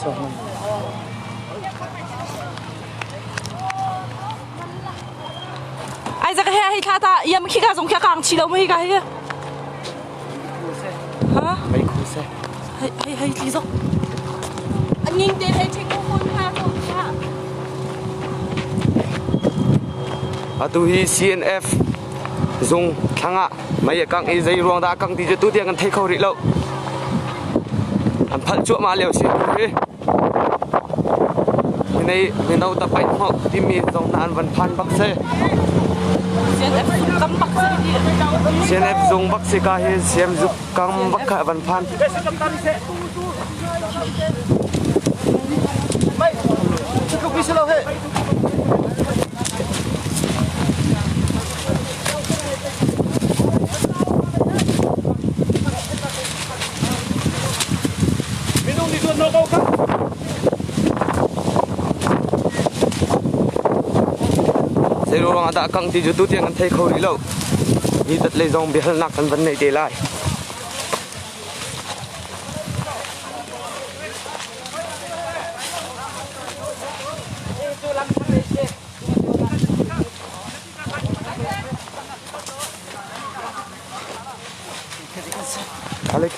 ai ra cái hay khá ta yếm khi cả giống khi càng chỉ đâu mấy cái hả mấy khu xe hay lý do anh nhìn đến hay check con ha không à tôi CNF dùng thằng ạ mấy cái cái dây ruộng đã căng thì cho tôi tiền cần thấy khâu đi lâu anh phật chỗ mà liều xí này mình đâu tập bánh họ tìm mi dòng nạn vẫn phan bắc xe CNF dùng bắc xe cả hay CM giúp cam bắc cả vẫn phan dây ruộng đã căng thì cho tôi tiền cần thấy khâu đi lâu đi tật lấy dòng bị hân nặng cần vấn này để lại Alek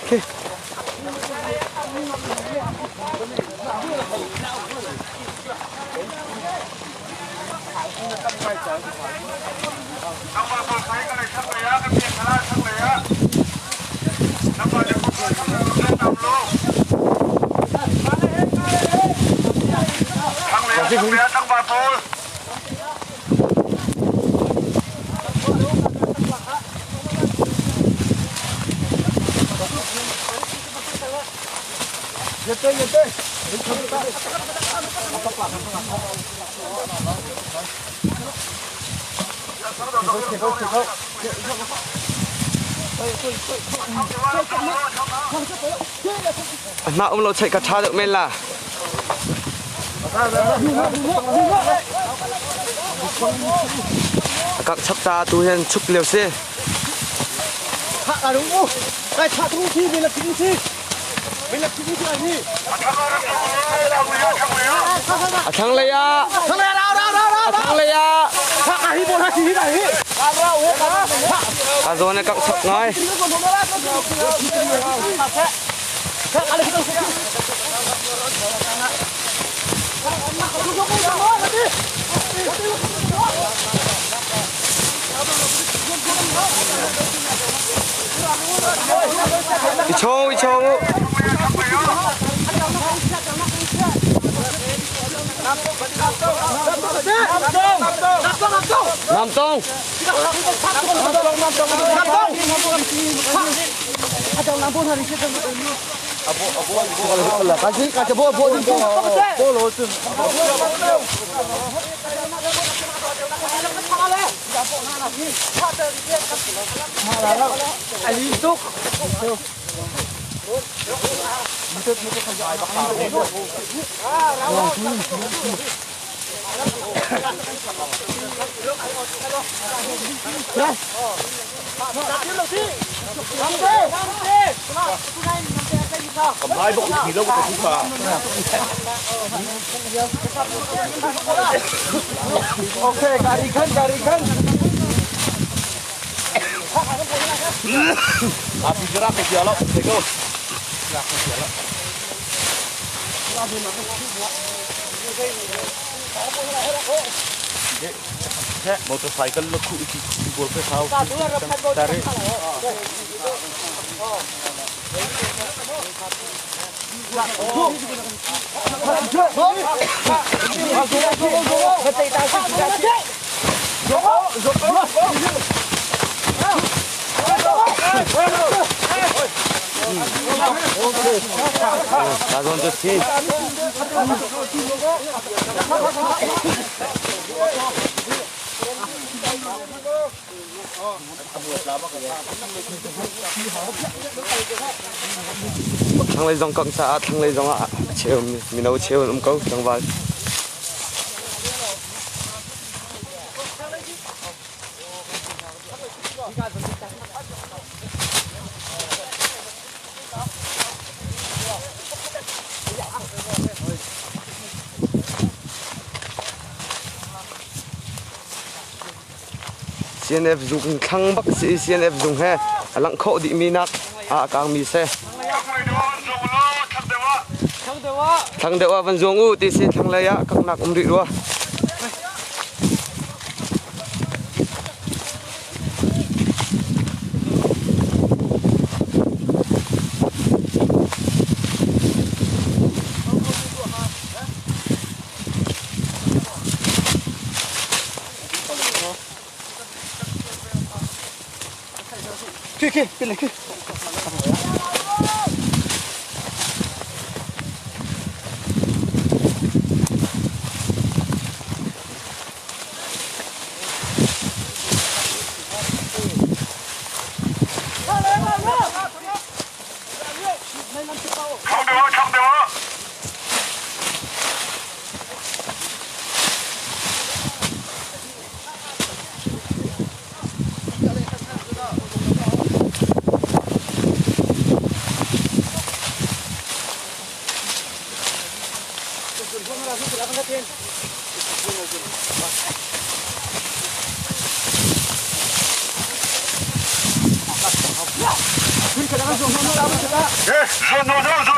mà ông lo chạy cả cha được men là các sắp ta tu hiền chúc liều xe đúng không? Đây thả thú thi mình là thú thi. Mình là thú thi gì? thằng này à Thằng này đâu. thằng này à Thả cả hi bốn hai chi này. à rồi này các sắp ngay đi chong Nam Tông Hai bộ thì lâu có thú vào. Ok, cari kan. Api gerak ke dialog, Teko. Gerak ke dialog. Motorcycle lo khu ki bol pe khao. Tare. đã rồi được chi thằng lấy dòng cộng xã thằng lấy dòng ạ chiều mình đâu chiều ông câu thằng vào CNF dùng khăng bắc sĩ CNF dùng he lăng khổ đi mi nát càng mi xe thằng dewa vẫn dùng u thì sẽ thằng lấy các nạc đi đua Kì, pilih kì.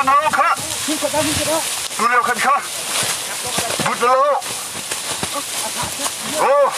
Zone khá. Tu leo khăn khá. Bút lô. Ô.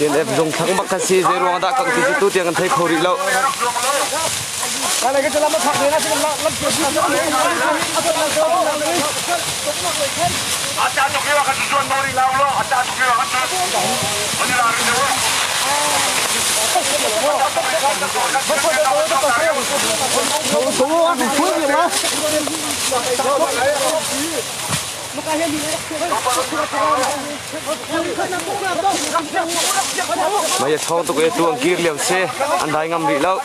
CNF dùng thắng bắc taxi dây ruộng đã cộng thì tu tiền thấy khổ đi lâu bây giờ thâu tụi cái tuồng kia liều xe ăn đáy ngâm đi lâu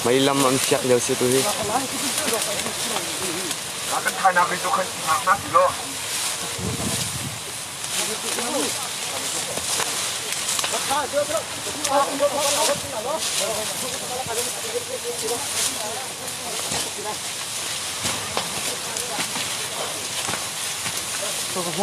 mấy lâm ăn chặt liều xe tụi Kamu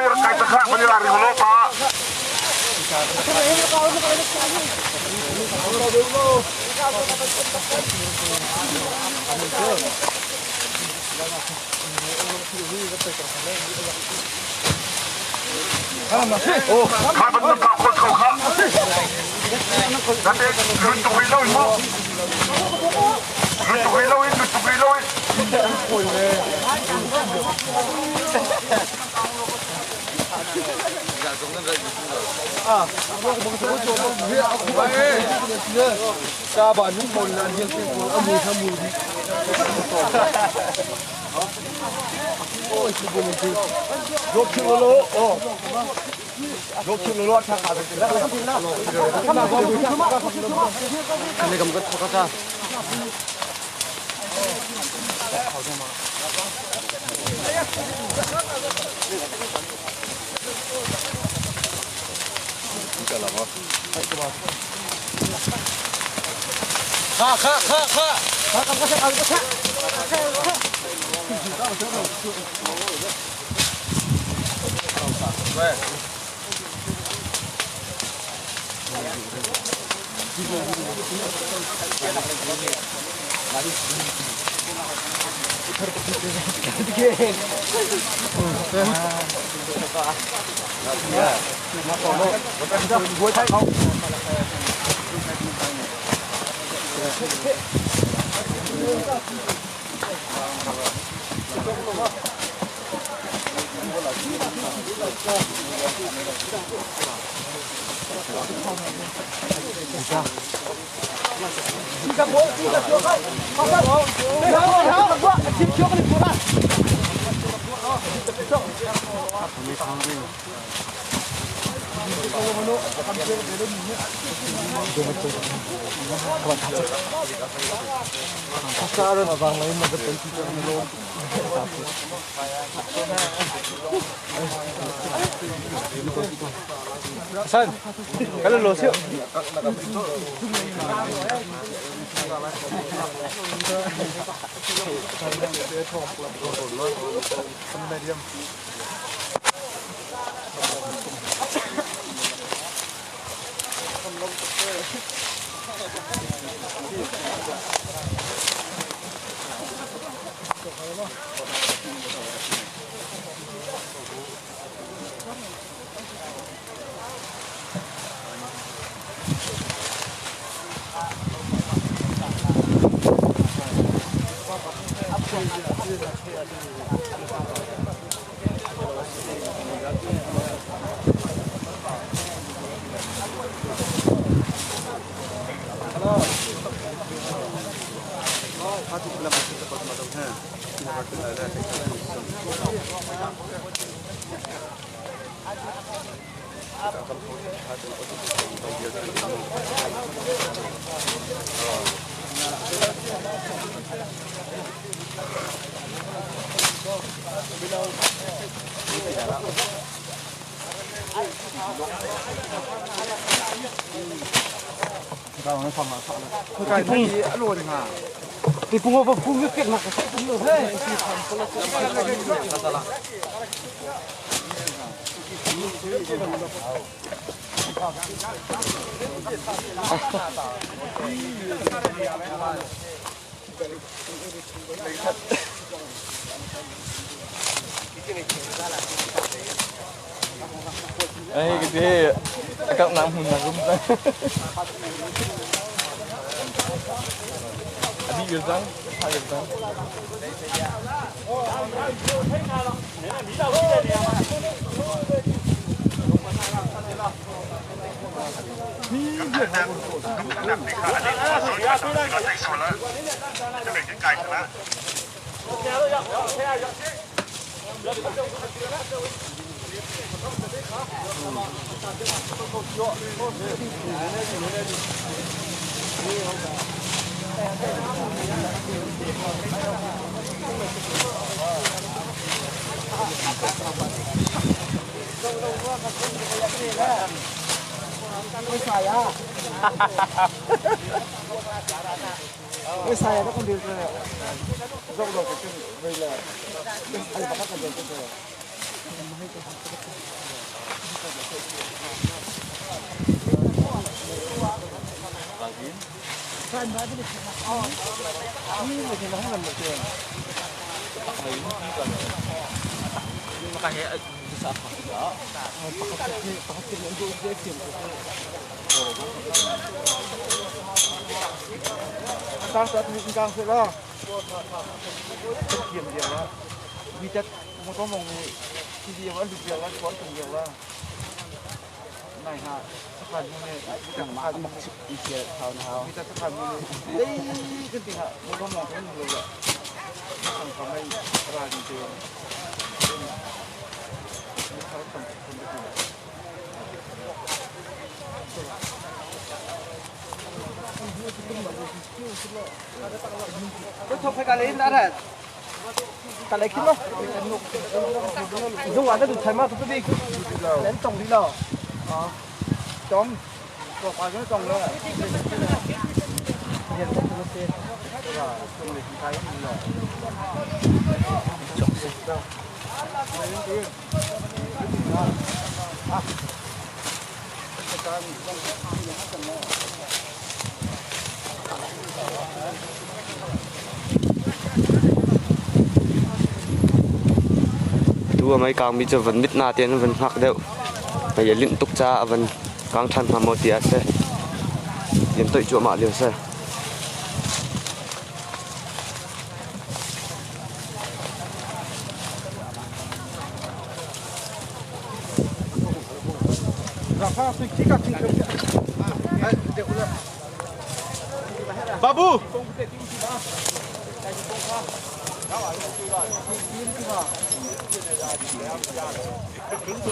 yang kait tegak menyelari dulu Pak. Kapan nampak kau kau? Nanti runtuh hilau ini. Runtuh hilau ini, runtuh hilau ini. Kapan ni pun nak dia pun ambil kamu ni. Oh, itu boleh tu. Doktor lo, oh. Doktor lo tak ada. Ini kamu kat kata. San, kalau lo siap. Thì phun vào phun nước kết mặt phun được hết. Đây cái gì các nam hùng là cũng đây. Đi được răng, hai được răng. Nặng thì khá là nó chạy xuống lớn. Cho mình cái cạnh đó. Cái xài nó không được rộng rồi cái đây là anh bắt bắt được cái này. Kan baru ni. Oh, ini macam mana nak buat? Makanya bisa apa? Tao sẽ bị căng sẽ lo. Tất kiềm nhiều là vì chất một có mong thì gì vẫn được nhiều là có từng nhiều là này hả sắp hành như này chẳng mà mặc ý kiến thảo nào vì chất sắp hành như này đây cái tình hả một có mong cái nhiều là thằng thằng này ra như thế Tôi không phải cái lấy đã rồi. Cái lấy kia mà. Dùng ăn được thấy mà tôi đi. Đến trồng đi nào. Trồng. Có phải cái trồng nữa. Hiện không có tiền. Rồi, trồng để cái là. Trồng gì đâu. Tua mấy càng bị cho vẫn mít na tiền vẫn hoặc đều bây giờ liên tục cha vẫn càng thằng mà một tiệt xe hiện tại chỗ mà liều xe Babu.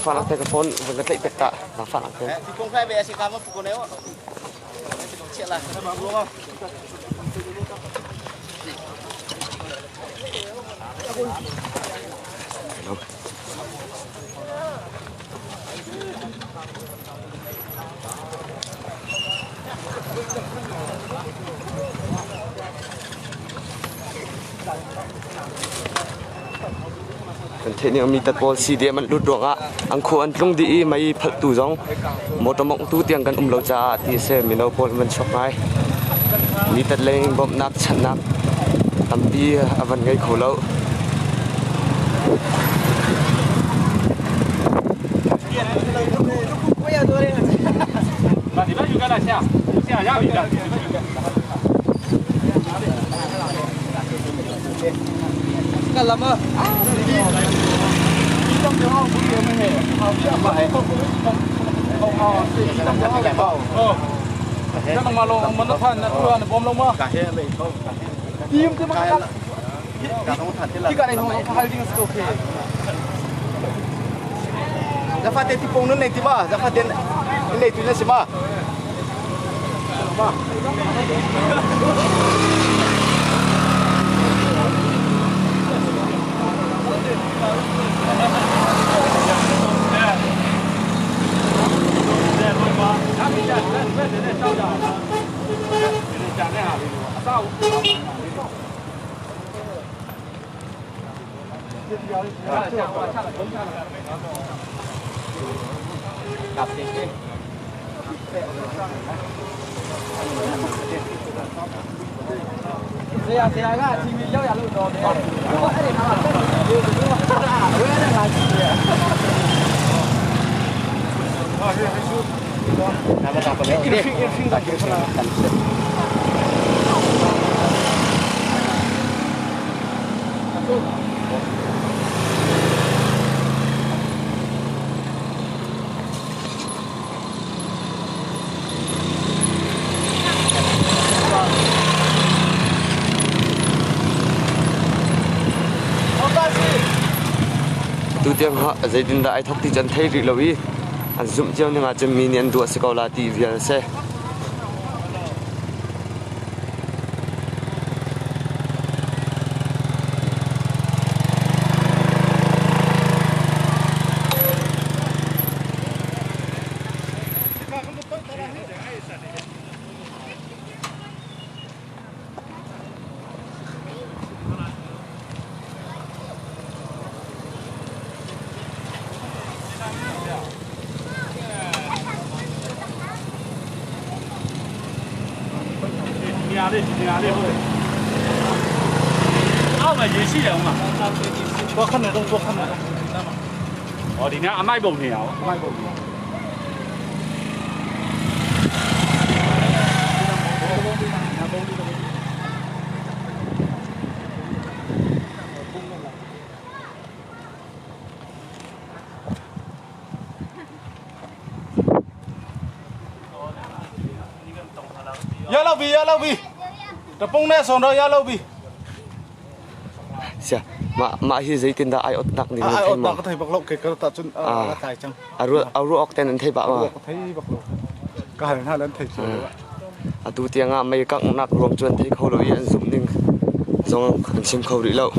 phản ánh phone vẫn cái tệ tạ là phản ánh thế Thì công khai về sẽ cảm ơn phụ nếu ạ. Chuyện là đúng không? thế nhưng mi tật policy để mình đút ruộng á anh khu anh trung đi mấy phật tu giống một trong mộng tu tiền cần lâu cha thì xe mình đâu còn mình shop ngay mi tật lên bom nát chặn nát tầm đi vẫn ngay khổ lâu Nah, di mana juga dah siap. Siap ya, bisa. Di mana juga. cả lắm à. Trong cái hông cũng nhiều mấy hệ. Trong cái hông lại bảo. Cái mà lông mình nó thành nó vừa nó bom lông mà. Cả hệ vậy không? Tim thế mà cả không thật thế là. cái này không hay đi cái ok. Giá phát tiền thì phong nó này thì mà, giá phát tiền này thì nó sẽ mà. Gặp thì cái Thế à cái thì mình giao nhà luôn rồi. Đúng rồi, để nào là đúng rồi. Với đây là gì ạ? Nào mà tập cái đi. tu tiền họ dây đình đại thóc thì chân thấy rì lâu ý anh zoom chiếu nhưng mà chân mi niên đua sẽ có là tì viên xe Nhà đi thôi. 后面也是人嘛。多看点动，多看点动。哦，你看阿麦蹦鸟，卖过。Ya lâu vì tập bông nè son rồi ya lâu vì sia ma hi zai tin da ai ot nak ni ai thei ot ma tak thầy bạc lộ cái ta chun tài chăng aru ok ten thei ba ma thấy bạc lộ cái hành hai lần thầy chơi atu tianga mai kak nak rom chuan thei kholo yan zum ning zong kan sim khau ri lo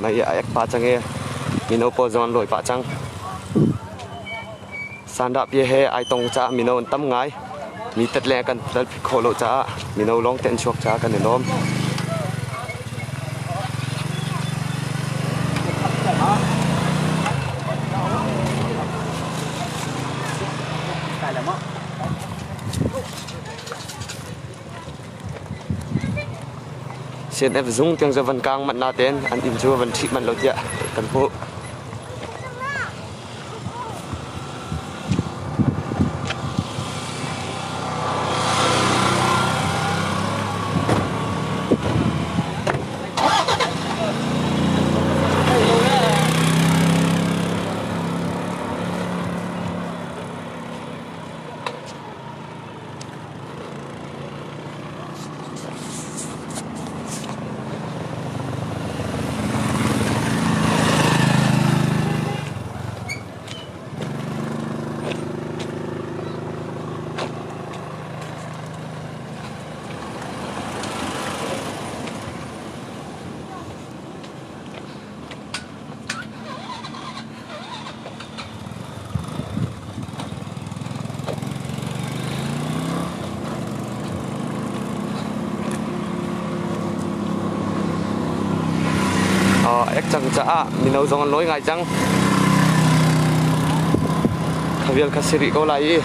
mai ek pa change mino po zon loi pa chang sanda pye he ai tong cha mino tam ngai mi tat le kan dal kholo cha mino long ten chok cha kan lom sen ef zung tiang za van kang mat na ten an in chu van thi man lo tia kan pu ek chang cha mino zong loi ngai chang khavial khasiri ko lai